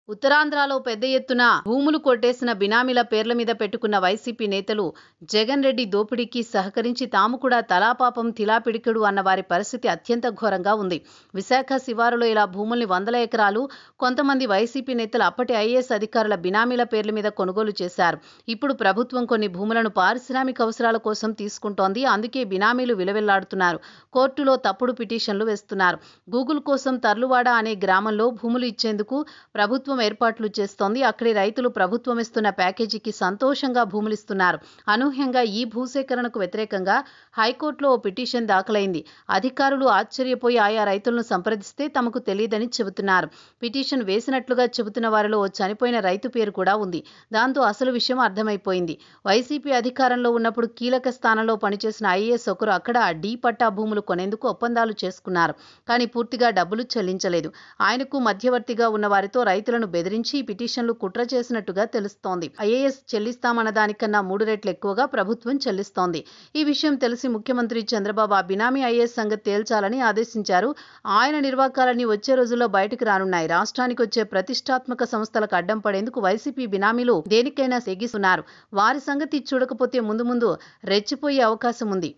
ఉత్తరాంధ్రలో పెద్ద ఎత్తున భూములు కొట్టేసిన బినామీల పేర్ల మీద పెట్టుకున్న వైసీపీ నేతలు జగన్ రెడ్డి దోపిడీకి సహకరించి తాము కూడా తలాపాపం తిలాపిడికెడు అన్న వారి పరిస్థితి అత్యంత ఘోరంగా ఉంది. విశాఖ శివారులో ఇలా భూముల్ని వందల ఎకరాలు కొంతమంది వైసీపీ నేతలు అప్పటి ఐఏఎస్ అధికారుల బినామీల పేర్ల మీద కొనుగోలు చేశారు. ఇప్పుడు ప్రభుత్వం కొన్ని భూములను పారిశ్రామిక అవసరాల కోసం తీసుకుంటోంది. అందుకే బినామీలు విలవిల్లాడుతున్నారు. కోర్టులో తప్పుడు పిటిషన్లు వేస్తున్నారు. గూగుల్ కోసం తర్లువాడ అనే గ్రామంలో భూములు ఇచ్చేందుకు ప్రభుత్వం ఏర్పాట్లు చేస్తోంది. అక్కడి రైతులు ప్రభుత్వం ఇస్తున్న ప్యాకేజీకి సంతోషంగా భూములిస్తున్నారు. అనూహ్యంగా ఈ భూసేకరణకు వ్యతిరేకంగా హైకోర్టులో ఓ పిటిషన్ దాఖలైంది. అధికారులు ఆశ్చర్యపోయి ఆయా రైతులను సంప్రదిస్తే తమకు తెలియదని చెబుతున్నారు. పిటిషన్ వేసినట్లుగా చెబుతున్న వారిలో ఓ చనిపోయిన రైతు పేరు కూడా ఉంది. దాంతో అసలు విషయం అర్థమైపోయింది. వైసీపీ అధికారంలో ఉన్నప్పుడు కీలక స్థానంలో పనిచేసిన ఐఏఎస్ ఒకరు అక్కడ డి పట్టా భూములు కొనేందుకు ఒప్పందాలు చేసుకున్నారు. కానీ పూర్తిగా డబ్బులు చెల్లించలేదు. ఆయనకు మధ్యవర్తిగా ఉన్న వారితో రైతులను బెదిరించి పిటిషన్లు కుట్ర చేసినట్టుగా తెలుస్తోంది. ఐఏఎస్ చెల్లిస్తామన్న దానికన్నా 3 రెట్లు ఎక్కువగా ప్రభుత్వం చెల్లిస్తోంది. ఈ విషయం తెలిసి ముఖ్యమంత్రి చంద్రబాబు ఆ బినామీ ఐఏఎస్ సంగతి తేల్చాలని ఆదేశించారు. ఆయన నిర్వాకాలన్నీ వచ్చే రోజుల్లో బయటకు రానున్నాయి. రాష్ట్రానికి వచ్చే ప్రతిష్టాత్మక సంస్థలకు అడ్డం పడేందుకు వైసీపీ బినామీలు దేనికైనా తెగిస్తున్నారు. వారి సంగతి చూడకపోతే ముందు ముందు రెచ్చిపోయే అవకాశం ఉంది.